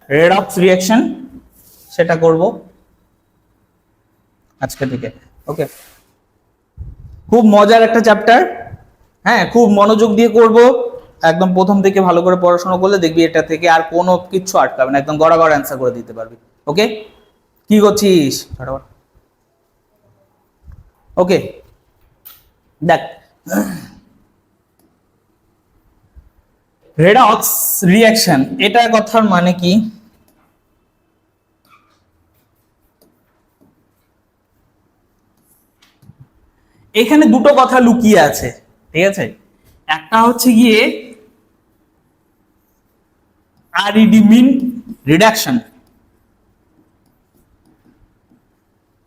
Redox reaction সেটা করব আজকে থেকে। ওকে, খুব মজার একটা চ্যাপ্টার, হ্যাঁ খুব মনোযোগ দিয়ে করব, একদম প্রথম থেকে ভালো করে পড়াশোনা করলে দেখবি এটা থেকে আর কোনো কিছু আটকাবে না, একদম গড়াগড় অ্যান্সার করে দিতে পারবি। ওকে, কি করছিস? ওকে, দেখ রেডক্স রিঅ্যাকশন এটা কথার মানে কি, এখানে দুটো কথা লুকিয়ে আছে, ঠিক আছে? একটা হচ্ছে গিয়ে আরইডি মিন রিডাকশন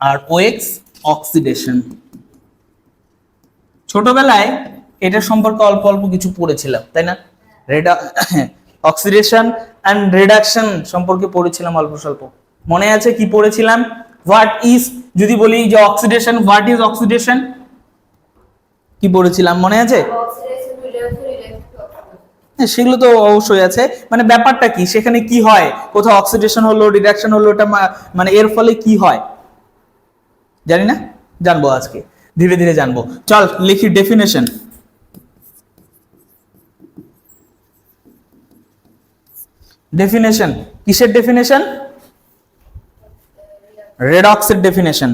আর ওএক্স অক্সিডেশন। ছোটবেলায় এটা সম্পর্কে অল্প অল্প কিছু পড়েছিলাম, তাই না? অক্সিডেশন এন্ড রিডাকশন সম্পর্কে পড়েছিলাম অল্প স্বল্প, মনে আছে কি পড়েছিলাম? হোয়াট ইজ, যদি বলি যে অক্সিডেশন, হোয়াট ইজ অক্সিডেশন, কি পড়েছিলাম মনে আছে? সেগুলো তো অবশ্যই আছে, মানে ব্যাপারটা কি, সেখানে কি হয়, কোথাও অক্সিডেশন হলো রিডাকশন হলো, ওটা মানে এর ফলে কি হয় জানি না, জানবো আজকে, ধীরে ধীরে জানবো। চল লিখি ডেফিনেশন। ডেফিনেশন কিসের ডেফিনেশন? রেডক্সের ডেফিনেশন।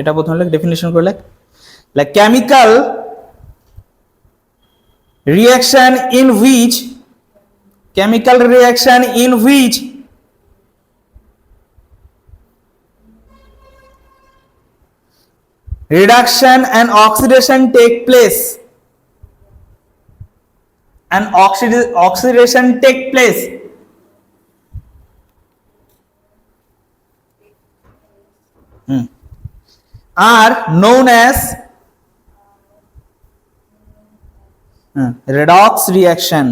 এটা প্রথমে লেখ, ডেফিনেশন করে লেখ, like chemical reaction in which chemical reaction in which reduction and oxidation take place, and oxidation take place are known as redox reaction.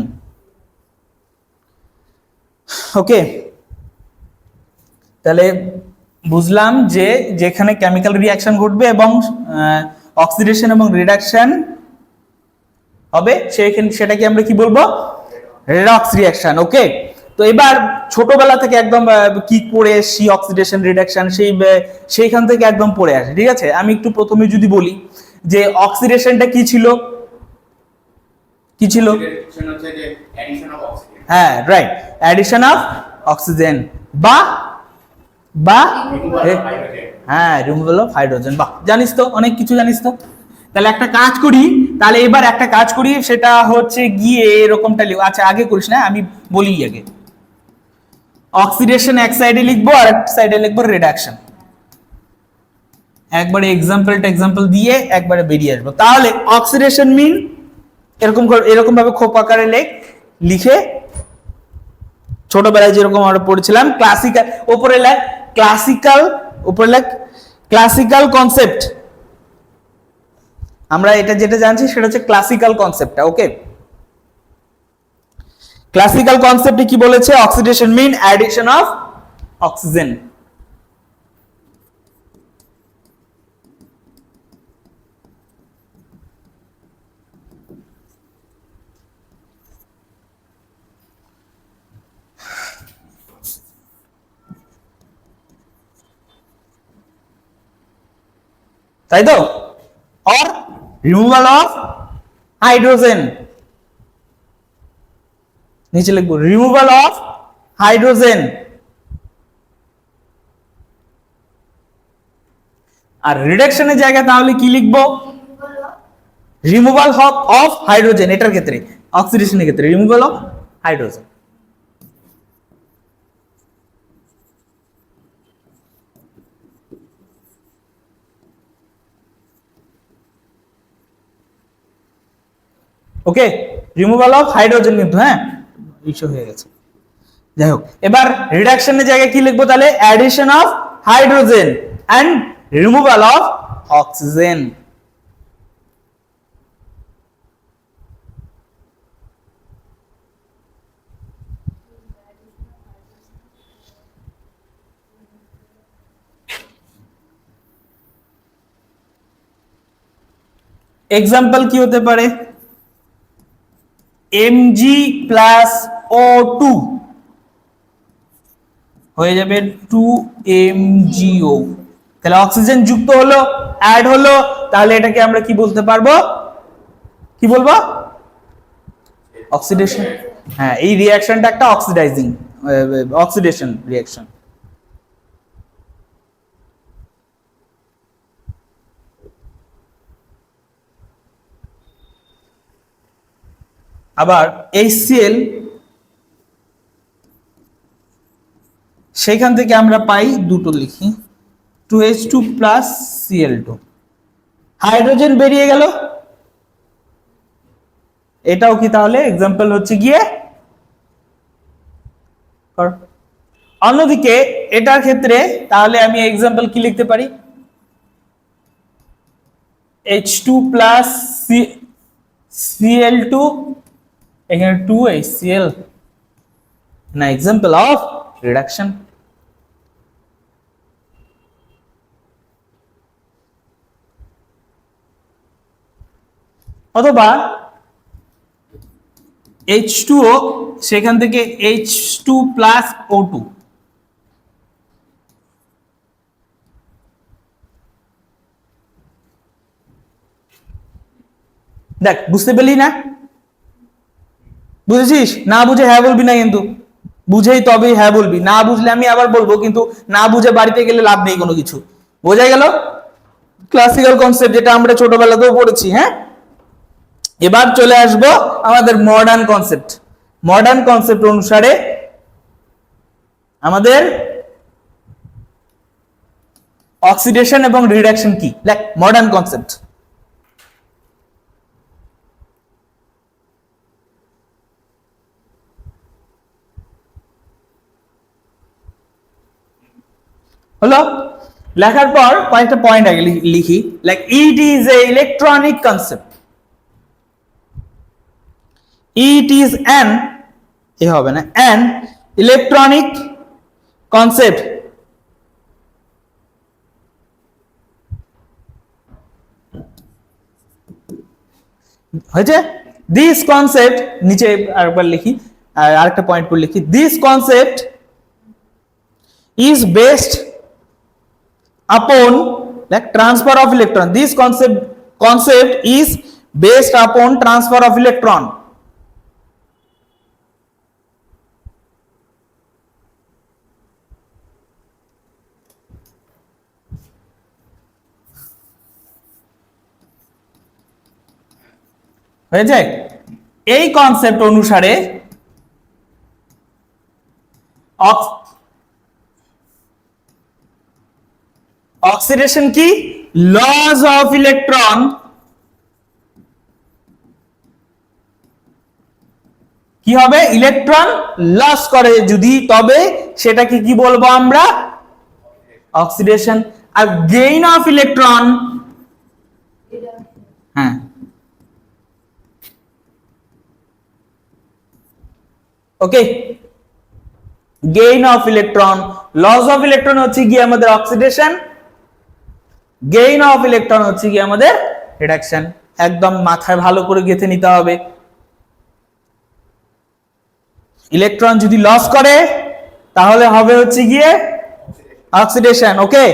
ওকে, তাহলে বুঝলাম যে যেখানে কেমিক্যাল রিঅ্যাকশন ঘটবে এবং অক্সিডেশন এবং রিডাকশন হবে সেটাকে আমরা কি বলবো? Redox reaction. ওকে, তো এবার ছোটবেলা থেকে একদম কি পড়ে এসছি, অক্সিডেশন রিডাকশন সেইখান থেকে একদম পড়ে আসে, ঠিক আছে? আমি একটু প্রথমে যদি বলি যে অক্সিডেশনটা কি ছিল, কি ছিল? হ্যাঁ রাইট, অ্যাডিশন অফ অক্সিজেন বা হ্যাঁ রিমুভাল অফ হাইড্রোজেন। বাহ, জানিস তো, অনেক কিছু জানিস তো। তাহলে একটা কাজ করি, তাহলে এবার একটা কাজ করি, সেটা হচ্ছে গিয়ে এরকমটা লিখব। আচ্ছা আগে করিস না, আমি বলি আগে। অক্সিডেশন এক সাইডে লিখবো আর এক সাইডে লিখবো রিডাকশন, একবারে এক্সাম্পল দিয়ে একবারে বেরিয়ে আসবো। তাহলে অক্সিডেশন মিন এরকম ভাবে খোপ আকারে লিখে ছোটবেলায় যেরকম আমরা পড়েছিলাম ক্লাসিক্যাল, উপরে লেখ ক্লাসিক্যাল, উপরে লেখ ক্লাসিক্যাল কনসেপ্ট। আমরা এটা যেটা জানছি সেটা হচ্ছে ক্লাসিক্যাল কনসেপ্টটা। ওকে, ক্লাসিক্যাল কনসেপ্টে কি বলেছে? Oxidation mean addition of oxygen. তাই তো, और रिमूवल ऑफ हाइड्रोजन, नीचे लिखबो रिमूवल ऑफ हाइड्रोजन, আর রিডাকশনের জায়গায় তাহলে কি লিখবো? রিমুভাল অফ হাইড্রোজেন, এটার ক্ষেত্রে অক্সিডেশনের ক্ষেত্রে removal of hydrogen. Okay, removal of hydrogen কিন্তু, হ্যাঁ ইস্যু হয়ে গেছে, যাই হোক। এবার রিডাকশনের জায়গায় কি লিখবো তাহলে? Addition of hydrogen and removal of oxygen. Example কি হতে পারে? Mg প্লাস O2 হয়ে যাবে 2MgO। তাহলে অক্সিজেন যুক্ত হলো, অ্যাড হলো, তাহলে এটাকে আমরা কি বলতে পারবো, কি বলবো, অক্সিডেশন। হ্যাঁ, এই রিঅ্যাকশনটা একটা অক্সিডাইজিং অক্সিডেশন রিঅ্যাকশন। আবার HCl সেখান থেকে আমরা পাই দুটো, লিখি 2H2 প্লাস Cl2, হাইড্রোজেন বেরিয়ে গেল, এটাও কি তাহলে এক্সাম্পল হচ্ছে গিয়ে। অন্যদিকে এটার ক্ষেত্রে তাহলে আমি এক্সাম্পল কি লিখতে পারি, H2 প্লাস Cl2, এখানে 2HCl, না এক্সাম্পল অফ রিডাকশন। অথবা H2O সেখান থেকে H2 প্লাস O2, দেখ বুঝতে পেলি না, বুঝেছিস? না বুঝে হ্যাঁ বলবি না, কিন্তু বুঝেই তবেই হ্যাঁ বলবি, না বুঝলে আমি আবার বলবো, কিন্তু না বুঝে বাড়িতে গেলে লাভ নেই কোনো কিছু। বোঝা গেল ক্লাসিক্যাল কনসেপ্ট, যেটা আমরা ছোটবেলাতেও পড়েছি। হ্যাঁ, এবার চলে আসবো আমাদের মডার্ন কনসেপ্ট। মডার্ন কনসেপ্ট অনুসারে আমাদের অক্সিডেশন এবং রিডাকশন কি, লাইক মডার্ন কনসেপ্ট। হলো, লেখার পর কয়েকটা পয়েন্ট আগে লিখি, like it is a electronic concept, it is an, এ হবে না, অ্যান ইলেকট্রনিক কনসেপ্ট হয়েছে। দিস কনসেপ্ট, নিচে আরেকবার লিখি, আর আরেকটা পয়েন্ট করে লিখি, this concept is based upon like transfer of electron, this concept is based upon transfer of electron, হয়েছে। এই কনসেপ্ট অনুসারে অক্সিডেশন কি, লস অফ ইলেকট্রন, কি হবে, ইলেকট্রন লস করে যদি, তবে সেটাকে কি বলবো আমরা, অক্সিডেশন। আর গেইন অফ ইলেকট্রন, হ্যাঁ okay, gain of electron, loss of electron হচ্ছে কি আমাদের অক্সিডেশন, গেইন অফ ইলেকট্রন হচ্ছে কি আমাদের রিডাকশন। একদম মাথায় ভালো করে গেঁথে নিতে হবে। ইলেকট্রন যদি লস করে তাহলে হবে হচ্ছে গিয়ে অক্সিডেশন। ওকে,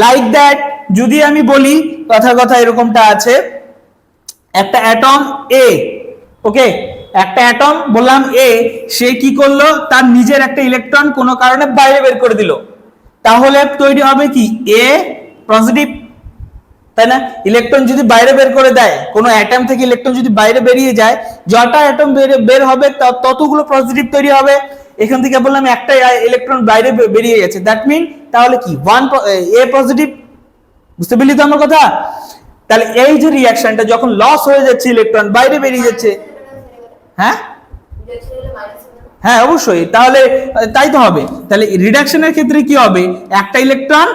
লাইক দ্যাট, যদি আমি বলি কথা কথা এরকমটা আছে, একটা অ্যাটম এ, ওকে, একটা অ্যাটম বললাম এ, সে কি করলো, তার নিজের একটা ইলেকট্রন কোনো কারণে বাইরে বের করে দিল, তাহলে তৈরি হবে কি, এ পজিটিভ, তাই না? ইলেকট্রন যদি বাইরে বের করে দেয়, কোনো অ্যাটম থেকে ইলেকট্রন যদি বাইরে বেরিয়ে যায়, যটা অ্যাটম বের হবে ততগুলো পজিটিভ তৈরি হবে। এখান থেকে বললাম একটা ইলেকট্রন বাইরে বেরিয়ে গেছে, দ্যাট মিন তাহলে কি, ওয়ান এ পজিটিভ। বুঝতে পারলি তো আমার কথা? তাহলে এই যে রিঅ্যাকশনটা যখন লস হয়ে যাচ্ছে, ইলেকট্রন বাইরে বেরিয়ে যাচ্ছে, হ্যাঁ হ্যাঁ অবশ্যই, তাহলে তাই তো হবে। তাহলে রিডাকশনের ক্ষেত্রে কি হবে, একটা ইলেকট্রন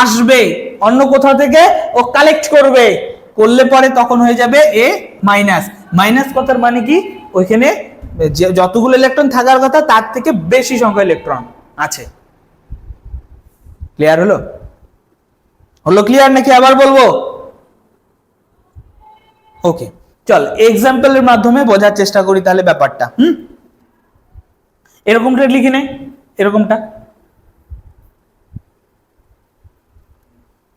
আসবে অন্য কোথাও থেকে, ও কালেক্ট করবে, করলে পরে তখন হয়ে যাবে এ মাইনাস। মাইনাস কথার মানে কি, ওইখানে যতগুলো ইলেকট্রন থাকার কথা তার থেকে বেশি সংখ্যা ইলেকট্রন আছে। ক্লিয়ার হলো? হলো ক্লিয়ার নাকি আবার বলবো? ওকে, চল এক্সাম্পলের মাধ্যমে বোঝার চেষ্টা করি তাহলে ব্যাপারটা। এরকমটা লিখে নে, এরকমটা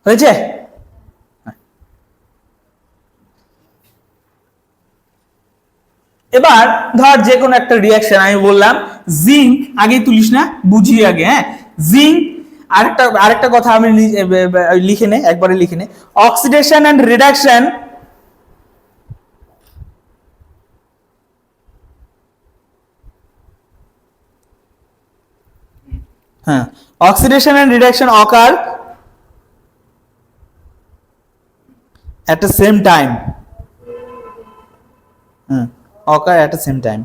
হয়েছে। এবার ধর যে কোনো একটা রিয়াকশন, আমি বললাম জিঙ্ক, আগে তুলিস না, বুঝি আগে। হ্যাঁ, জিঙ্ক, আরেকটা কথা আমি লিখে নে, একবারে লিখে নে, oxidation and reduction oxidation and reduction occur at the same time. Occur at the same time.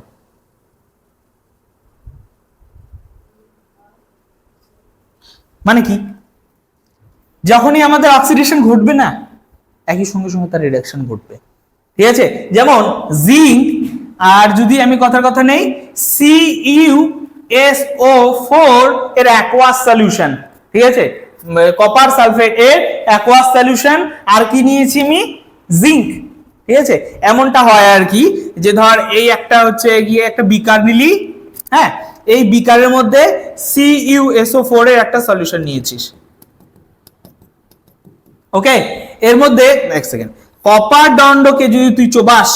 মানে কি, যখনই আমাদের অক্সিডেশন ঘটবে না একই সঙ্গে সঙ্গে তার রিডাকশন ঘটবে। ঠিক আছে, যেমন জিঙ্ক আর যদি আমি কথার কথা নেই CuSO4 এর অ্যাকোয়াস সলিউশন, ঠিক আছে, কপার সালফেট এর অ্যাকোয়াস সলিউশন, আর কি নিয়েছি আমি, জিঙ্ক। ঠিক আছে, এমনটা হয় আর কি, যে ধর এই একটা হচ্ছে গিয়ে একটা বিকার নিলি, হ্যাঁ, এই বিকারের মধ্যে CuSO4 এর একটা সলিউশন নিয়েছিস। ওকে, এর মধ্যে এক সেকেন্ড, কপার দণ্ডকে যদি তুই চোবাস,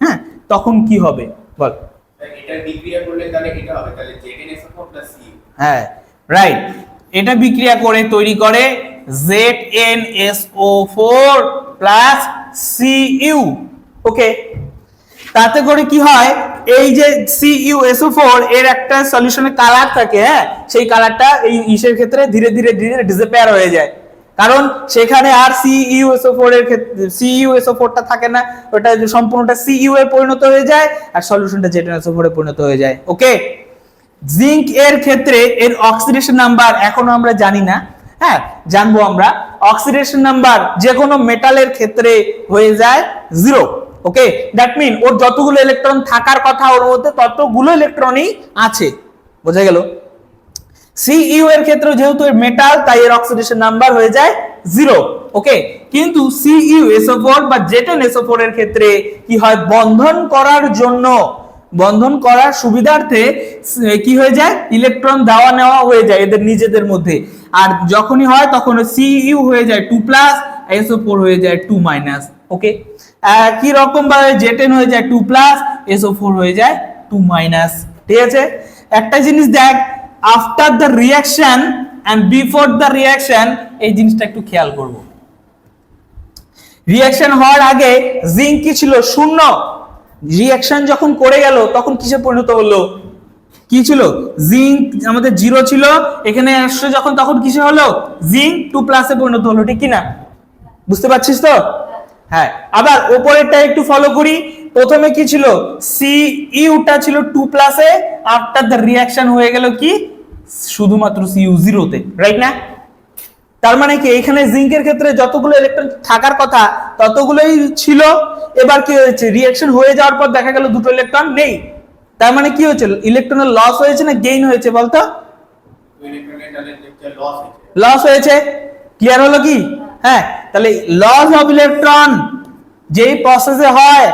হ্যাঁ, তখন কি হবে বল? এটা বিক্রিয়া করলে তাহলে এটা হবে, তাহলে ZnSO4 Cu। হ্যাঁ, রাইট, এটা বিক্রিয়া করে তৈরি করে ZnSO4 Cu। ওকে, তাতে করে কি হয়, এই যে CuSO4 এর একটা সলিউশনে কালার থাকে, হ্যাঁ, সেই কালারটা এই ইসের ক্ষেত্রে ধীরে ধীরে ধীরে ডিসঅ্যাপিয়ার হয়ে যায়, কারণ সেখানে আর CuSO4 এর ক্ষেত্রে CuSO4টা থাকে না, ওটা সম্পূর্ণটা Cu এ পরিণত হয়ে যায় আর সলিউশনটা ZnSO4 এ পরিণত হয়ে যায়। ওকে, জিঙ্ক এর ক্ষেত্রে এর অক্সিডেশন নাম্বার এখনো আমরা জানি না, হ্যাঁ, জানবো আমরা। অক্সিডেশন নাম্বার যে কোনো মেটালের ক্ষেত্রে হয়ে যায় 0। ওকে, দ্যাট মিন ওর যতগুলো ইলেকট্রন থাকার কথা ওর মধ্যে ততগুলো ইলেকট্রনই আছে, বোঝা গেল? Cu এর ক্ষেত্রে যেহেতু এর মেটাল, তাই এর অক্সিডেশন নাম্বার হয়ে যায় 0। ওকে, কিন্তু CuSO4 বা ZnSO4 এর ক্ষেত্রে কি হয়, বন্ধন করার জন্য, বন্ধন করার সুবিধার্থে কি হয়ে যায়, ইলেকট্রন দেওয়া নেওয়া হয়ে যায় এদের নিজেদের মধ্যে, আর যখনই হয় তখন Cu হয়ে যায় 2+, SO4 হয়ে যায় 2-। ওকে, কি রকম ভাবে Zn হয়ে যায় 2+, SO4 হয়ে যায় 2-। ঠিক আছে, একটা জিনিস দেখ, after the reaction and before the reaction, এই জিনিসটা একটু খেয়াল করব। রিঅ্যাকশন হওয়ার আগে জিঙ্ক কি ছিল, 0। রিঅ্যাকশন যখন করে গেল তখন কিসে পরিণত হলো, কি ছিল, জিঙ্ক আমাদের 0 ছিল, এখানে আসছে যখন তখন কিসে হলো, জিঙ্ক 2+ এ পরিণত হলো, ঠিক কি না? বুঝতে পারছিস তো? হ্যাঁ, আবার উপরেরটা একটু ফলো করি। প্রথমে কি ছিল, Cuটা ছিল 2+ এ, আফটার দ্য রিঅ্যাকশন হয়ে গেল কি, শুধুমাত্র Cu 0 তে, রাইট না? তার মানে কি, এখানে জিঙ্কের ক্ষেত্রে যতগুলো ইলেকট্রন থাকার কথা ততগুলোই ছিল, এবার কি হয়েছে, রিঅ্যাকশন হয়ে যাওয়ার পর দেখা গেল দুটো ইলেকট্রন নেই, তার মানে কি হয়েছে, ইলেকট্রনের লস হয়েছে না গেইন হয়েছে বলতো? লস হয়েছে। ক্লিয়ার হলো কি? হ্যাঁ, তাহলে লস অফ ইলেকট্রন যেই প্রসেসে হয়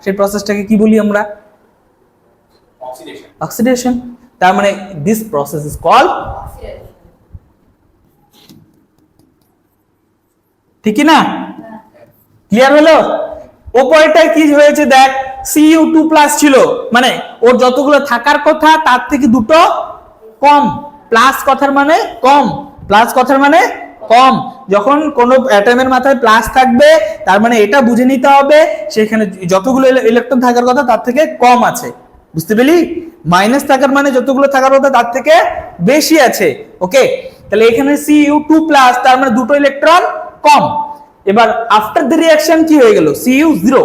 সেই প্রসেসটাকে কি বলি আমরা, অক্সিডেশন। অক্সিডেশন। তার মানে দিস প্রসেস ইজ কল্ড, ঠিক কি না? ক্লিয়ার হলো? উপরেটায় কি হয়েছে দেখ, Cu2+ ছিল, মানে ওর যতগুলো থাকার কথা তার থেকে দুটো কম, প্লাস কথার মানে কম, প্লাস কথার মানে কম। যখন কোনো অ্যাটমের মাথায় প্লাস থাকবে তার মানে এটা বুঝে নিতে হবে সেখানে যতগুলো ইলেকট্রন থাকার কথা তার থেকে কম আছে, বুঝতে পেলি? মাইনাস থাকার মানে যতগুলো থাকার কথা তার থেকে বেশি আছে। ওকে, তাহলে এখানে Cu2+, তার মানে দুটো ইলেকট্রন কম। এবার আফটার দ্য রিঅ্যাকশন কি হয়ে গেল, Cu 0,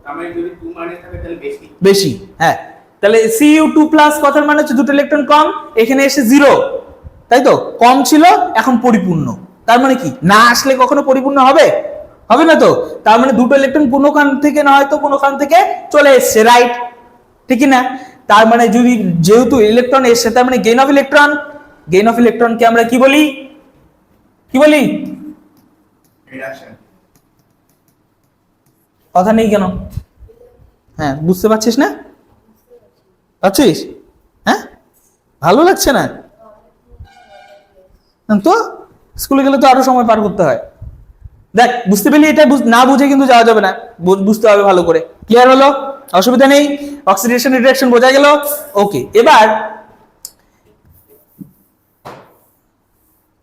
আমরা যদি 2 মানে থাকে তাহলে বেশি, বেশি। হ্যাঁ, তাহলে Cu2+ কথার মানে হচ্ছে দুটো ইলেকট্রন কম, এখানে এসে 0, তাই তো? কম ছিল, এখন পরিপূর্ণ। তার মানে কি, না আসলে কখনো পরিপূর্ণ হবে? হবে না তো। তার মানে দুটো ইলেকট্রন কোনোখান থেকে না হয়তো কোনোখান থেকে চলে এসছে, রাইট, ঠিক না? তার মানে যদি যেহেতু ইলেকট্রন এসছে তার মানে gain of electron, gain of ইলেকট্রনকে আমরা কি বলি, কি বলি? রিডাকশন। কথা নেই কেন? হ্যাঁ, বুঝতে পারছিস না? পাচ্ছিস? হ্যাঁ, ভালো লাগছে না তো? স্কুলে গেলে তো আরো সময় পার করতে হয়। দেখ, বুঝতে পেলি? এটা না বুঝে কিন্তু যাওয়া যাবে না, বুঝতে হবে ভালো করে। ক্লিয়ার হলো? অসুবিধা নেই? অক্সিডেশন রিডাকশন বোঝা গেল? ওকে।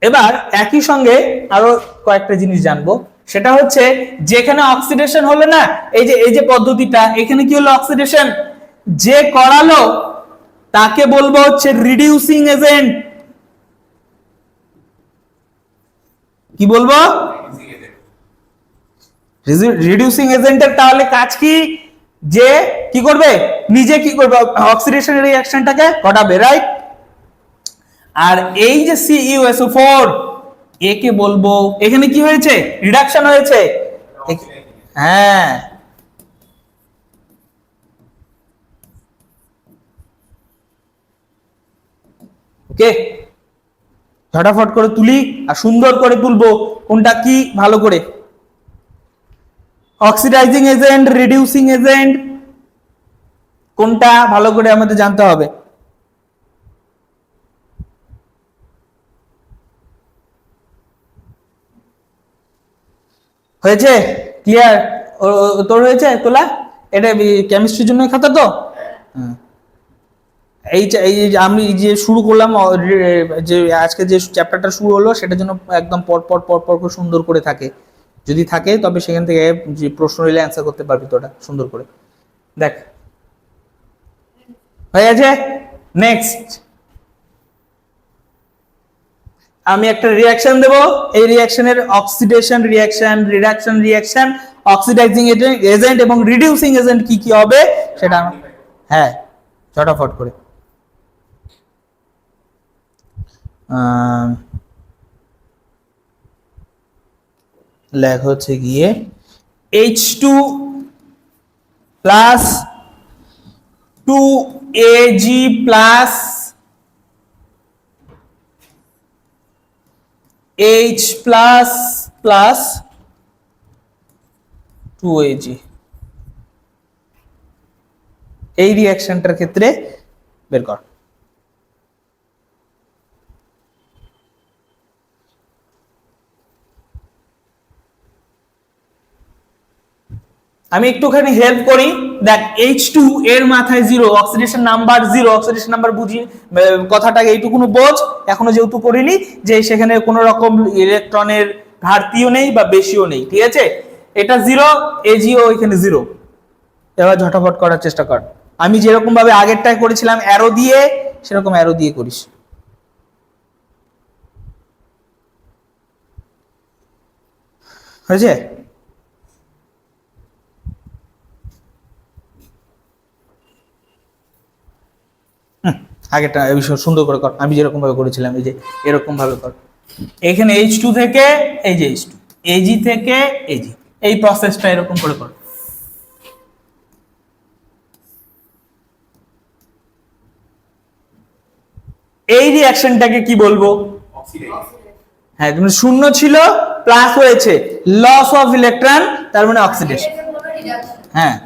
এবার একই সঙ্গে আরো কয়েকটা জিনিস জানবো। সেটা হচ্ছে, যেখানে অক্সিডেশন হলো না, এই যে পদ্ধতিটা, এখানে কি হলো? অক্সিডেশন যে করালো তাকে বলবো হচ্ছে রিডিউসিং এজেন্ট। কি বলবো? রিডিউসিং এজেন্টের তাহলে কাজ কি? যে কি করবে? নিজে কি করবে? অক্সিডেশন রিঅ্যাকশনটাকে ঘটাবে, রাইট? আর এই যে CuSO4, একে বলবো, এখানে কি হয়েছে? রিডাকশন হয়েছে। হ্যাঁ, ওকে। ঝটাফট করে তুলি আর সুন্দর করে তুলবো কোনটা কি ভালো করে। অক্সিডাইজিং এজেন্ট, রিডিউসিং এজেন্ট, কোনটা ভালো করে আমাদের জানতে হবে। হয়েছে? ক্লিয়ার? তোর হয়েছে তোলা? এটা কেমিস্ট্রির জন্য খাতা তো? হ্যাঁ। এই যে আমি যে শুরু করলাম, যে আজকে যে চ্যাপ্টারটা শুরু হলো, সেটার জন্য একদম পর পর পর পর করে সুন্দর করে থাকে। যদি থাকে তবে সেখান থেকে যে প্রশ্ন এলে অ্যান্সার করতে পারবি তোটা সুন্দর করে। দেখ, হয়ে গেছে। নেক্সট আমি একটা রিঅ্যাকশন দেব। এই রিঅ্যাকশনের oxidation reaction, reduction reaction, oxidising agent এবং রিডিউসিং এজেন্ট কি কি হবে সেটা। হ্যাঁ, চটাফট করে। লেখ হচ্ছে গিয়ে H2 plus 2Ag plus H plus plus 2Ag, এই রিঅ্যাকশনটার ক্ষেত্রে বের কর। আমি একটুখানি হেল্প করি। দেখ, H2 এর মাথায় 0, অক্সিডেশন নাম্বার 0, অক্সিডেশন নাম্বার বুঝি কথাটাকে এইটুকুনো বোঝ। এখনো যেহেতু করিনি, যে সেখানে কোনো রকম ইলেকট্রনের ঘাটতিও নেই বা বেশিও নেই, ঠিক আছে? এটা 0, Agও এখানে 0। এবার ঝটাফট করার চেষ্টা কর। আমি যেরকম ভাবে আগেরটায় করেছিলাম অ্যারো দিয়ে, সেরকম অ্যারো দিয়ে করিস। হয়েছে? আগেরটা সুন্দর করে কর, আমি যেরকম ভাবে করেছিলাম, এই যে এরকম ভাবে কর। এখানে H2 থেকে এই যে H2, Ag থেকে Ag, এই প্রসেসটা এরকম করে কর। এই রিঅ্যাকশনটাকে কি বলবো? হ্যাঁ, তুমি শূন্য ছিল প্লাস হয়েছে, লস অফ ইলেকট্রন, তার মানে অক্সিডেশন। হ্যাঁ,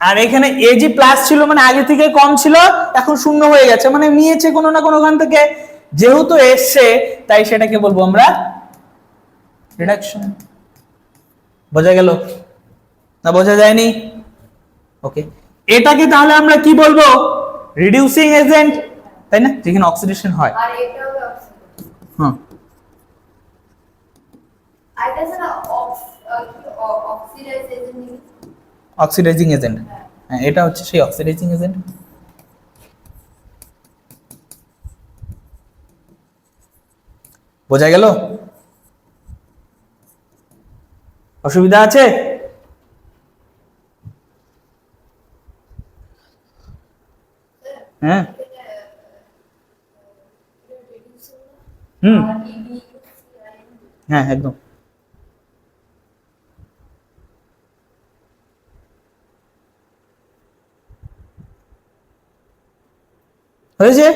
আর এখানে Ag প্লাস ছিল মানে আগে থেকে কম ছিল, এখন শূন্য হয়ে গেছে, মানে নিয়েছে কোনো না কোনো ওখান থেকে, যেহেতু এসছে তাই সেটাকে বলবো আমরা রিডাকশন। বোঝা গেল না বোঝা যায়নি? ওকে, এটাকে তাহলে আমরা কি বলবো? রিডিউসিং এজেন্ট, তাই না? যেখানে অক্সিডেশন হয়। আর এটা হবে অক্সিডেশন। হ্যাঁ, আর এটা sir oxidise agent. Oxidising agent. হ্যাঁ, এটা হচ্ছে সেই অক্সিডাইজিং এজেন্ট। বোঝা গেল? অসুবিধা আছে? হ্যাঁ, হুম, হ্যাঁ, একদম। হয়েছে?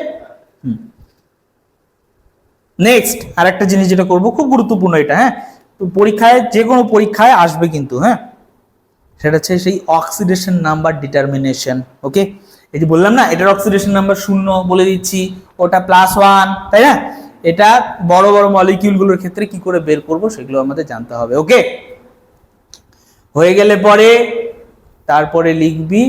নেক্সট আরেকটা জিনিস যেটা করব, খুব গুরুত্বপূর্ণ এটা, হ্যাঁ, তো পরীক্ষায়, যে কোনো পরীক্ষায় আসবে কিন্তু, হ্যাঁ, সেটা হচ্ছে সেই অক্সিডেশন নাম্বার ডিটারমিনেশন। ওকে, এই যে বললাম না এটার অক্সিডেশন নাম্বার 0 বলে দিচ্ছি, ওটা +1, তাই না? এটা বড় বড় মলিকিউলগুলোর ক্ষেত্রে কি করে বের করব সেগুলো আমাদের জানতে হবে। ওকে, হয়ে গেলে পরে তারপরে লিখবি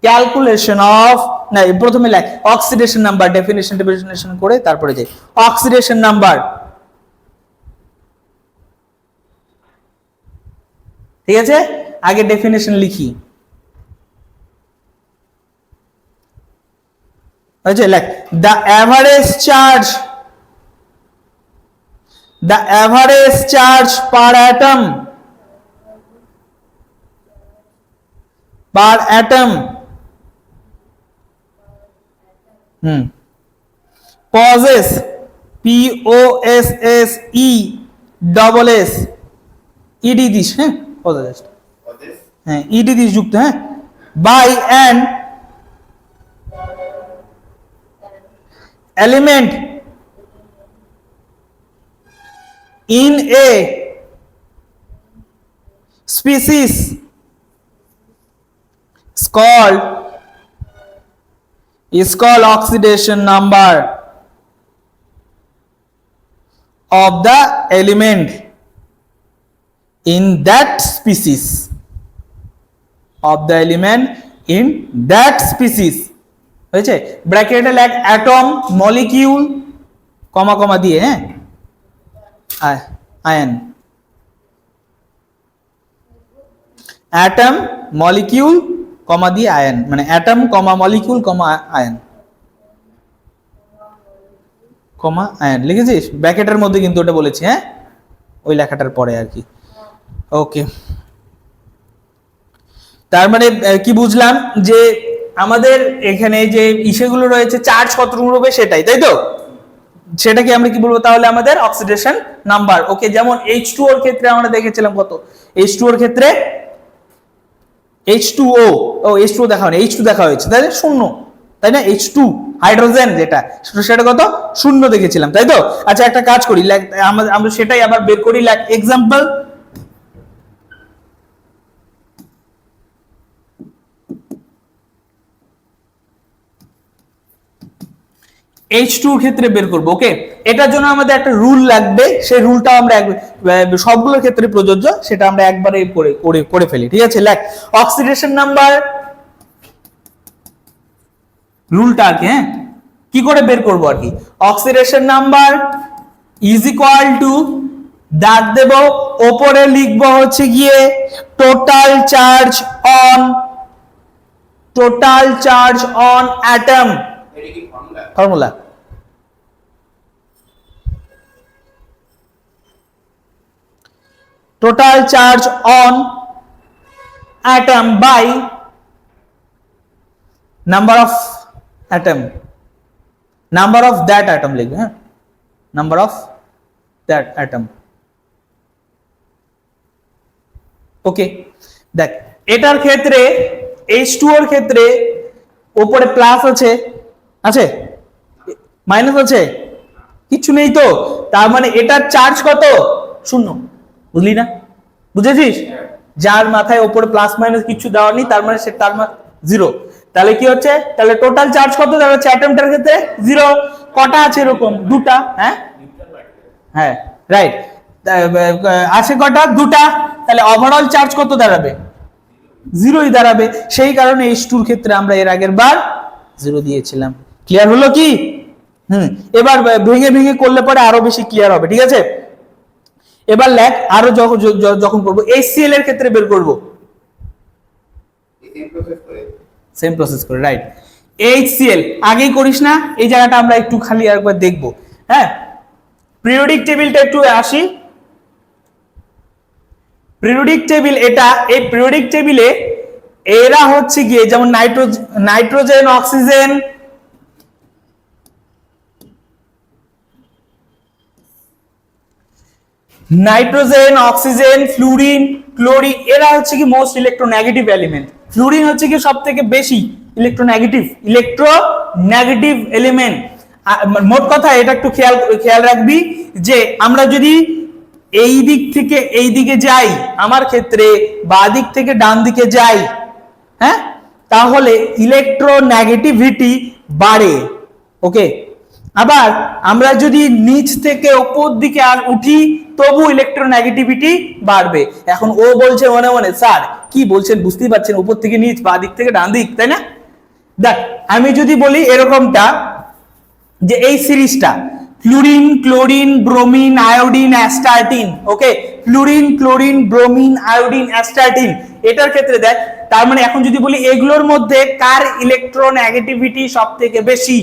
ক্যালকুলেশন অফ, না প্রথমে লেখ অক্সিডেশন নাম্বার, ডেফিনেশন করে তারপরে যে অক্সিডেশন নাম্বার। ঠিক আছে, আগে ডেফিনেশন লিখি। আচ্ছা লেখ the average charge per atom possess possess ed this, হ্যাঁ possess, হ্যাঁ ed দিস যুক্ত, হ্যাঁ by an element in a species is called oxidation number of the element in that species, হয়েছে? ব্র্যাকেটে লেখ অ্যাটম, মলিকিউল, কমা কমা দিয়ে, হ্যাঁ আয়ন, অ্যাটম মলিকিউল কমা দিয়ে আয়ন, মানে অ্যাটম কমা মলিকিউল কমা আয়ন, কমা আয়ন লিখেছিস ব্র্যাকেটের মধ্যে, কিন্তু ওটা বলেছি, হ্যাঁ ওই লেখাটার পরে আর কি। ওকে, তার মানে কি বুঝলাম যে আমাদের এখানে যে ইসেগুলো রয়েছে চার্জ কত হবে সেটাই, তাই তো? সেটাকে আমরা কি বলবো তাহলে? আমাদের অক্সিডেশন নাম্বার। ওকে, যেমন H2O এর ক্ষেত্রে আমরা দেখেছিলাম কত, H2O এর ক্ষেত্রে H2O, H2O দেখা হয়নি, H2 দেখা হয়েছে, তাই না? 0, তাই না? H2 হাইড্রোজেন যেটা, সেটা কত 0 দেখেছিলাম, তাই তো? আচ্ছা একটা কাজ করি, আমরা সেটাই আবার বের করি, লাইক এক্সাম্পল H2 এর ক্ষেত্রে বের করব। ওকে, এটার জন্য আমাদের একটা রুল লাগবে, সেই রুলটা আমরা সবগুলোর ক্ষেত্রে প্রযোজ্য, সেটা আমরা একবারে করে ফেলি। ঠিক আছে, লেখ অক্সিডেশন নাম্বার, রুলটা আর কি, হ্যাঁ কি করে বের করব আর কি? Oxidation number is equal to, দাগ দেব, ওপরে লিখবো হচ্ছে গিয়ে টোটাল চার্জ অন অ্যাটম, এটা কি formula total charge on atom by number of that atom লিখবে, হ্যাঁ number of that atom। ওকে, দেখ এটার ক্ষেত্রে H2O এর ক্ষেত্রে উপরে প্লাস আছে মাইনাস আছে, কিছু নেই তো, তার মানে এটার চার্জ কত? 0, বুঝলি না? বুঝেছিস? যার মাথায় উপরে প্লাস মাইনাস কিছু দেওয়া নেই, তার মানে সে তার 0, তাহলে কি হচ্ছে? তাহলে টোটাল চার্জ কত দাঁড়াচ্ছে অ্যাটমটার ক্ষেত্রে? 0। কটা আছে এরকম? 2টা, হ্যাঁ রাইট, আছে কটা? 2টা, তাহলে ওভারঅল চার্জ কত দাঁড়াবে? 0ই দাঁড়াবে। সেই কারণে H2 এর ক্ষেত্রে আমরা এর আগের বার 0 দিয়েছিলাম। ক্লিয়ার হলো কি? এবার ভেঙে ভেঙে করলে পরে আরো বেশি ক্লিয়ার হবে। ঠিক আছে, এবার লেখ আরো যখন করব HCl এর ক্ষেত্রে বের করব, সেম প্রসেস করে, রাইট। HCl আগেই করিস না, এই জায়গাটা আমরা একটু খালি একবার দেখব, হ্যাঁ পিরিয়ডিক টেবিলটা একটু আসি। পিরিয়ডিক টেবিল এটা, এই পিরিয়ডিক টেবিলে এরা হচ্ছে গিয়ে যেমন নাইট্রোজেন, অক্সিজেন, ফ্লুরিন, ক্লোরিন, এরা হচ্ছে কি মোস্ট ইলেকট্রোনেগেটিভ এলিমেন্ট। ফ্লুরিন হচ্ছে কি সবথেকে বেশি ইলেকট্রোনেগেটিভ এলিমেন্ট। মোট কথা এটা একটু খেয়াল রাখবি যে আমরা যদি এই দিক থেকে এই দিকে যাই, আমার ক্ষেত্রে বাঁ দিক থেকে ডান দিকে যাই, হ্যাঁ, তাহলে ইলেকট্রোনেগেটিভিটি বাড়ে। ওকে, আবার আমরা যদি নিচ থেকে উপর দিকে আর উঠি তবু ইলেকট্রোনেগেটিভিটি বাড়বে। এখন ও বলছে মনে মনে, স্যার কি বলছেন বুঝতেই পারছেন, উপর থেকে নিচ, বাঁ দিক থেকে ডান দিক, তাই না? দেখ আমি যদি বলি এরকমটা, যে এই সিরিজটা ফ্লুরিন, ক্লোরিন, ব্রোমিন, আয়োডিন, অ্যাস্টার্টিন, ওকে, ফ্লুরিন, ক্লোরিন, ব্রোমিন, আয়োডিন, অ্যাস্টার্টিন, এটার ক্ষেত্রে দেখ, তার মানে এখন যদি বলি এগুলোর মধ্যে কার ইলেকট্রোনেগেটিভিটি সবথেকে বেশি,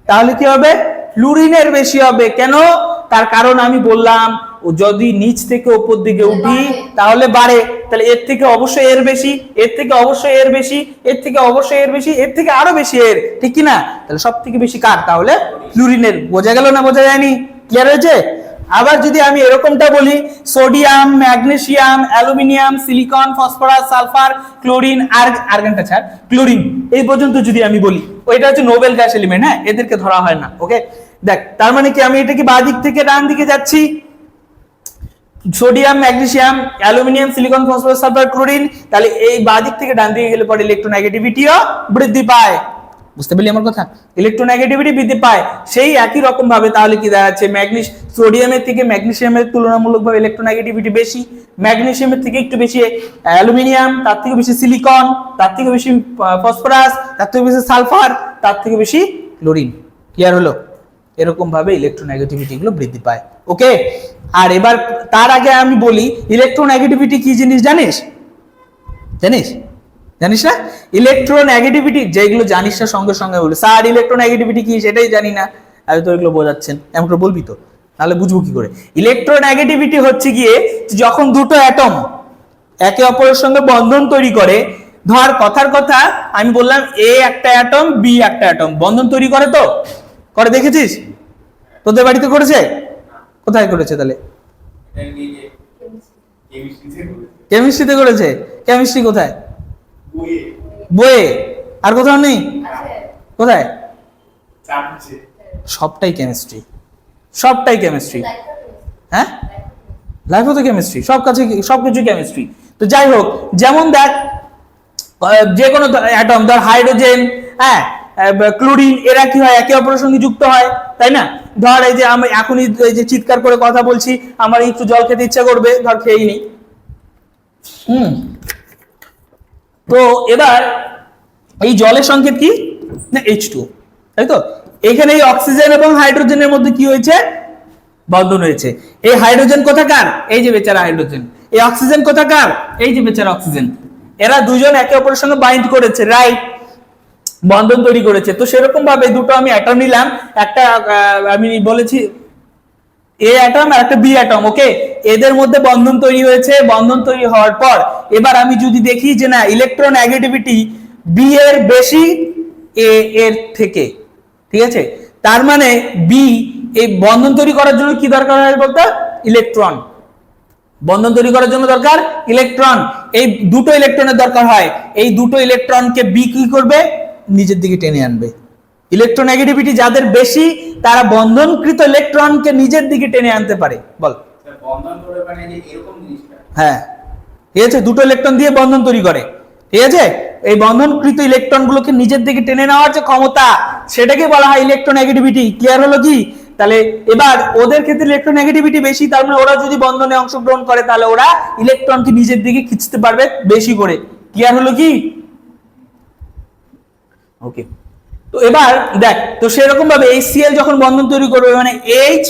তাহলে কি হবে? ফ্লুরিনের বেশি হবে। কেন? তার কারণ আমি বললাম, যদি নিচ থেকে উপর দিকে উঠি তাহলে বাড়ে, তাহলে এর থেকে অবশ্যই এর বেশি, এর থেকে অবশ্যই এর বেশি, এর থেকে অবশ্যই এর বেশি, এর থেকে আরো বেশি এর, ঠিক কি না? তাহলে সব থেকে বেশি কার? তাহলে ফ্লুরিনের। বোঝা গেল না বোঝা যায়নি? ক্লিয়ার হয়েছে? আবার যদি আমি এরকমটা বলি, sodium, magnesium, aluminium, silicon, phosphorus, sulphur, chlorine, আর্গনটা ছাড়, ক্লোরিন এই পর্যন্ত যদি আমি বলি, ওইটা হচ্ছে নোবেল গ্যাস এলিমেন্ট, হ্যাঁ, এদেরকে ধরা হয় না। ওকে, দেখ তার মানে কি, আমি এটা কি বাঁ দিক থেকে ডান দিকে যাচ্ছি, sodium, magnesium, aluminium, silicon, phosphorus, sulphur, chlorine, তাহলে এই বাঁ দিক থেকে ডান দিকে গেলে পরে ইলেকট্রোনেগেটিভিটিও বৃদ্ধি পায়। বুঝতে পারলি আমার কথা? ইলেকট্রোনেগেটিভিটি বৃদ্ধি পায়। সেই একই রকম ভাবে তাহলে কি দেখা যাচ্ছে, সোডিয়ামের থেকে ম্যাগনেসিয়ামের তুলনামূলকভাবে ইলেকট্রোনেগেটিভিটি বেশি, ম্যাগনেসিয়ামের থেকে একটু বেশি অ্যালুমিনিয়াম, তার থেকে বেশি সিলিকন, তার থেকে বেশি ফসফরাস, তার থেকে বেশি সালফার, তার থেকে বেশি ক্লোরিন। ক্লিয়ার হলো? এরকম ভাবে ইলেকট্রোনেগেটিভিটি গুলো বৃদ্ধি পায়। ওকে, আর এবার তার আগে আমি বলি ইলেকট্রোনেগেটিভিটি কি জিনিস জানিস? জানিস জানিস না? ইলেকট্রোনেগেটিভিটি যেগুলো জানিস না সঙ্গে সঙ্গে বলে, স্যার ইলেকট্রোনেগেটিভিটি কি সেটাই জানি না, আমি তো এগুলো বোঝাচ্ছেন, এমন করে বলবি তো, তাহলে বুঝবো কি করে? ইলেকট্রোনেগেটিভিটি হচ্ছে গিয়ে যখন দুটো অ্যাটম একে অপরের সঙ্গে বন্ধন তৈরি করে, ধর কথার কথা আমি বললাম এ একটা অ্যাটম, বি একটা অ্যাটম, বন্ধন তৈরি করে তো, করে দেখেছিস? তোদের বাড়িতে করেছে? কোথায় করেছে তাহলে? কেমিস্ট্রিতে করেছে। কেমিস্ট্রি কোথায়? বইয়ে। আর কোথাও নেই? কোথায়? সবটাই কেমিস্ট্রি, সবটাই কেমিস্ট্রি। হ্যাঁ, লাইফও তো কেমিস্ট্রি, সবকিছু কেমিস্ট্রি। তো যাই হোক, যেমন দেখ যে কোনো অ্যাটম, ধর হাইড্রোজেন, হ্যাঁ, ক্লোরিন, এরা কি হয়? একে অপরের সঙ্গে যুক্ত হয়, তাই না? ধর এই যে আমি এখনই এই যে চিৎকার করে কথা বলছি, আমার একটু জল খেতে ইচ্ছা করবে, ধর খেয়েই নেই। তো এবার এই জলের সংকেত কি? না H2O, তাই তো? এখানে এই অক্সিজেন এবং হাইড্রোজেনের মধ্যে কি হয়েছে? বন্ধন হয়েছে। এই হাইড্রোজেন কোথাকার? এই যে বেচারা হাইড্রোজেন। এই অক্সিজেন কোথাকার? এই যে বেচারা অক্সিজেন। এরা দুজন একে অপরের সঙ্গে বাইন্ড করেছে, রাইট, বন্ধন তৈরি করেছে। তো সেরকম ভাবে দুটো আমি অ্যাটম নিলাম, একটা আমি বলেছি এ অ্যাটম আর একটা বি অ্যাটম, ওকে, এদের মধ্যে বন্ধন তৈরি হয়েছে। বন্ধন তৈরি হওয়ার পর এবার আমি যদি দেখি যে না ইলেকট্রোনেগেটিভিটি বি এর বেশি এ এর থেকে, ঠিক আছে, তার মানে বি এই বন্ধন তৈরি করার জন্য কি দরকার হয় বলতো? ইলেকট্রন। বন্ধন তৈরি করার জন্য দরকার ইলেকট্রন। এই দুটো ইলেকট্রনের দরকার হয়। এই দুটো ইলেকট্রনকে বি কি করবে? নিজের দিকে টেনে আনবে। ইলেকট্রোনেগেটিভিটি যাদের বেশি তারা বন্ধনকৃত ইলেকট্রনকে নিজের দিকে টেনে আনতে পারে। বল। বন্ধন করে মানে যে এরকম জিনিসটা, হ্যাঁ, ঠিক আছে, দুটো ইলেকট্রন দিয়ে বন্ধন তৈরি করে, ঠিক আছে। এই বন্ধনকৃত ইলেকট্রন গুলোকে নিজের দিকে টেনে নেওয়ার যে ক্ষমতা, সেটাকে বলা হয় ইলেকট্রোনেগেটিভিটি। ক্লিয়ার হলো কি? তাহলে এবার ওদের ক্ষেত্রে ইলেকট্রোনেগেটিভিটি বেশি, তার মানে ওরা যদি বন্ধনে অংশগ্রহণ করে তাহলে ওরা ইলেকট্রনকে নিজের দিকে খিঁচতে পারবে বেশি করে। ক্লিয়ার হলো কি? ওকে, তো এবার দেখ, তো সেরকম ভাবে HCl যখন বন্ধন তৈরি করবে, মানে H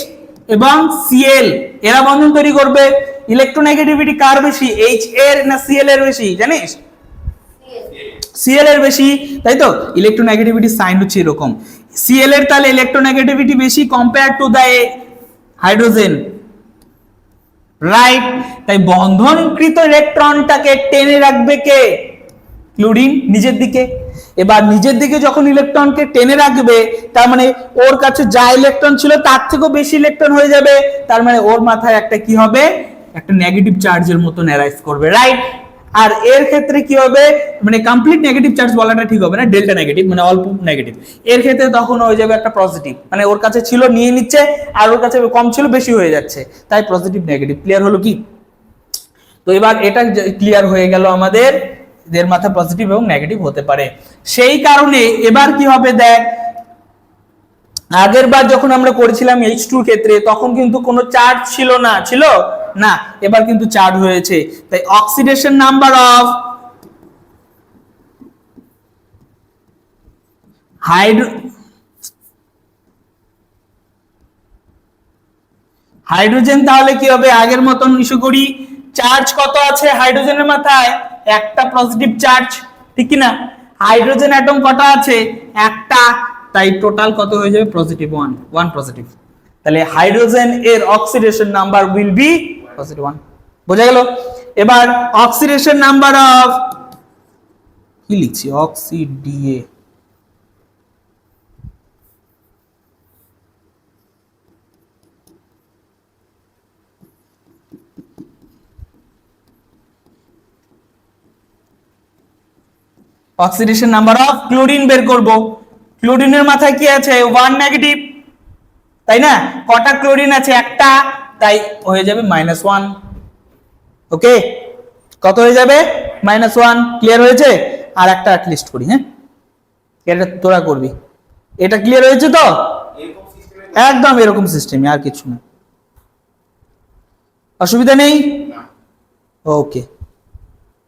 এবং Cl এরা বন্ধন তৈরি করবে, ইলেকট্রোনেগেটিভিটি কার বেশি? H এর না Cl এর বেশি? জানিস? Cl এর বেশি, তাই তো? ইলেকট্রোনেগেটিভিটি সাইন হচ্ছে এরকম। Cl এর তাহলে ইলেকট্রোনেগেটিভিটি বেশি compare to the hydrogen, right? তাই বন্ধনকৃত ইলেকট্রনটাকে টেনে রাখবে কে? ক্লোরিন নিজের দিকে। এবার নিজের দিকে যখন ইলেকট্রনকে টেনে রাখবে, তার মানে ওর কাছে যা ইলেকট্রন ছিল তার থেকেও বেশি ইলেকট্রন হয়ে যাবে, তার মানে ওর মাথায় একটা কি হবে? একটা নেগেটিভ চার্জের মতো অ্যারাইজ করবে, রাইট? আর এর ক্ষেত্রে কি হবে, মানে কমপ্লিট নেগেটিভ চার্জ বলাটা ঠিক হবে না, ডেল্টা নেগেটিভ মানে অল্প নেগেটিভ। এর ক্ষেত্রে তখন হয়ে যাবে একটা পজিটিভ, মানে ওর কাছে ছিল নিয়ে নিচ্ছে, আর ওর কাছে কম ছিল বেশি হয়ে যাচ্ছে, তাই পজিটিভ নেগেটিভ। ক্লিয়ার হলো কি? তো এবার এটা ক্লিয়ার হয়ে গেল আমাদের, এর মাথায় পজিটিভ এবং নেগেটিভ হতে পারে। সেই কারণে এবার কি হবে দেখ, আগের বার যখন আমরা করেছিলাম H2 এর ক্ষেত্রে তখন কিন্তু কোনো চার্জ ছিল না, ছিল না, এবার কিন্তু চার্জ হয়েছে, তাই অক্সিডেশন নাম্বার অফ হাইড্রোজেন তাহলে কি হবে, আগের মতন ইস্যু করি, চার্জ কত আছে হাইড্রোজেনের মাথায়, একটা পজিটিভ চার্জ, ঠিক কি না? হাইড্রোজেন অ্যাটম কটা আছে, একটা, তাই টোটাল কত হয়ে যাবে, পজিটিভ 1 পজিটিভ। তাহলে হাইড্রোজেন এর oxidation number will be positive 1। বোঝা গেল? এবার অক্সিডেশন নাম্বার অফ, কি লিখছি, অক্সিডিএ, অক্সিডেশন নাম্বার অফ ক্লোরিন বের করব। ক্লোরিনের মাথায় কি আছে, 1 নেগেটিভ, তাই না? কটা ক্লোরিন আছে, একটা, তাই হয়ে যাবে -1। ওকে, কত হয়ে যাবে, -1। ক্লিয়ার হয়েছে? আর একটা অ্যাটলিস্ট করি, হ্যাঁ, এটা তোরা করবি। এটা ক্লিয়ার হয়েছে তো? এরকম সিস্টেমে একদম এরকম সিস্টেমে, আর কিছু না, অসুবিধা নেই। না। ওকে,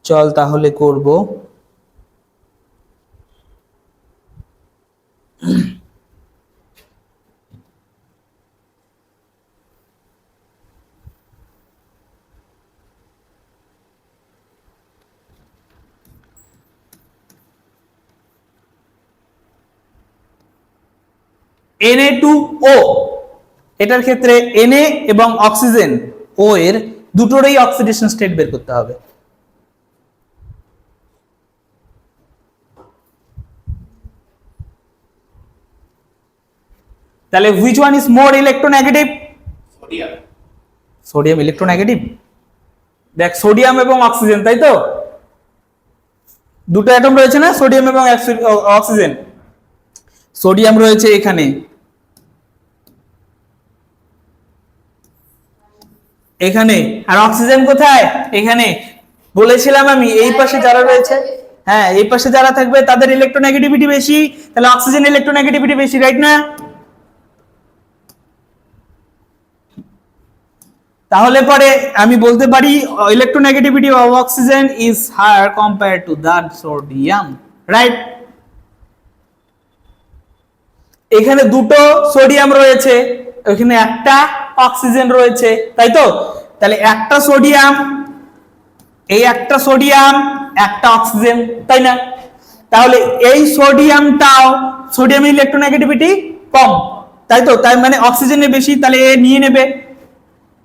চল তাহলে করব। Na2O, এটার ক্ষেত্রে Na এবং অক্সিজেন O এর দুটোরই অক্সিডেশন স্টেট বের করতে হবে। তাহলে which one is more electronegative? Sodium. Sodium electronegative. দেখ, সোডিয়াম এবং অক্সিজেন, তাই তো, দুটো অ্যাটম রয়েছে না, সোডিয়াম এবং অক্সিজেন। সোডিয়াম রয়েছে এখানে, এখানে, আর অক্সিজেন কোথায়, এখানে। বলেছিলাম আমি এই পাশে যারা রয়েছে, হ্যাঁ, এই পাশে যারা থাকবে তাদের ইলেকট্রোনেগেটিভিটি বেশি, তাহলে অক্সিজেন ইলেকট্রোনেগেটিভিটি বেশি, রাইট না? তাহলে পরে আমি বলতে পারি electronegativity of oxygen is higher compare to that sodium, right? এখানে দুটো সোডিয়াম রয়েছে, এখানে একটা অক্সিজেন রয়েছে, তাই তো? তাহলে একটা সোডিয়াম, এই একটা সোডিয়াম, একটা অক্সিজেন, তাই না? তাহলে এই সোডিয়ামটাও, সোডিয়ামের ইলেকট্রোনেগেটিভিটি কম, তাই তো, তাই মানে অক্সিজেনের বেশি, তাহলে এ নিয়ে নেবে,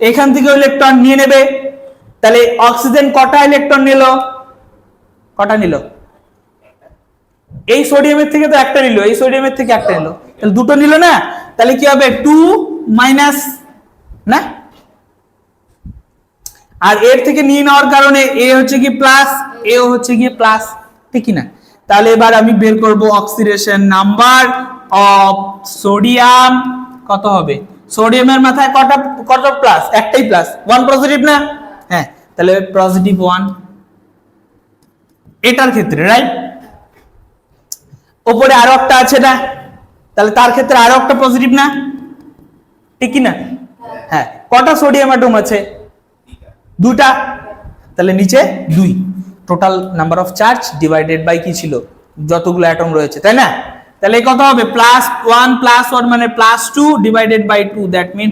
এখান থেকে ইলেকট্রন নিয়ে নেবে। তাহলে অক্সিজেন কটা ইলেকট্রন নিল, কটা নিল, এই সোডিয়ামের থেকে তো একটা নিল, এই সোডিয়ামের থেকে একটা নিল, তাহলে দুটো নিল না, তাহলে কি হবে, 2 মাইনাস না, আর এর থেকে নিয়ে নেওয়ার কারণে এ হচ্ছে কি প্লাস, এ হচ্ছে কি প্লাস, ঠিক কি না? তাহলে এবার আমি বের করব অক্সিডেশন নাম্বার অফ সোডিয়াম, কত হবে, সোডিয়ামের মাথায় কটা, কত প্লাস, একটাই প্লাস, 1 পজিটিভ না, হ্যাঁ, তাহলে পজিটিভ 1 এটার ক্ষেত্রে, রাইট? উপরে আরো একটা আছে না, তাহলে তার ক্ষেত্রে আরো একটা পজিটিভ না, ঠিক কি না? হ্যাঁ, কটা সোডিয়াম অ্যাটম আছে, দুটা, তাহলে নিচে 2, total number of charge divided by কি ছিল, যতগুলো অ্যাটম রয়েছে, তাই না? তাহলে কত হবে, +1 মানে +2 ডিভাইডেড বাই 2, দ্যাট মিন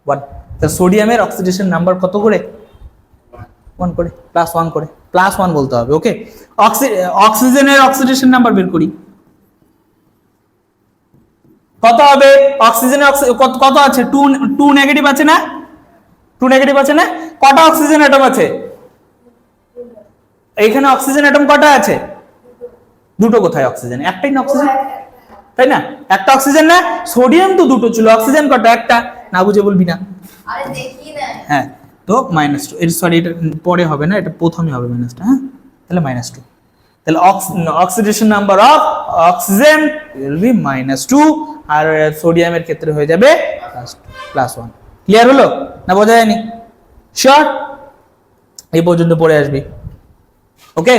+1। তো সোডিয়ামের অক্সিডেশন নাম্বার কত করে, 1 করে, +1 করে, +1 বলতে হবে। ওকে, অক্সিজেনের অক্সিডেশন নাম্বার বের করি, কত হবে, অক্সিজেনের কত আছে, 2 নেগেটিভ আছে না, 2 নেগেটিভ আছে না, কটা অক্সিজেন অ্যাটম আছে, এখানে অক্সিজেন অ্যাটম কটা আছে, দুটো। কোথায় অক্সিজেন, একটাই না অক্সিজেন, তাই না? একটা অক্সিজেন না, সোডিয়াম তো দুটো ছিল, অক্সিজেন কটা, একটা, না বুঝে বলবি না। আরে দেখি না। হ্যাঁ, তো -2 এর সরি এটা পরে হবে না, এটা প্রথমে হবে মাইনাসটা, হ্যাঁ তাহলে -2 তাহলে oxidation number of oxygen will be -2 আর সোডিয়ামের ক্ষেত্রে হয়ে যাবে +1। ক্লিয়ার হলো না বোঝা যায়নি? শিওর? এই পর্যন্ত পড়ে আসবি, ওকে।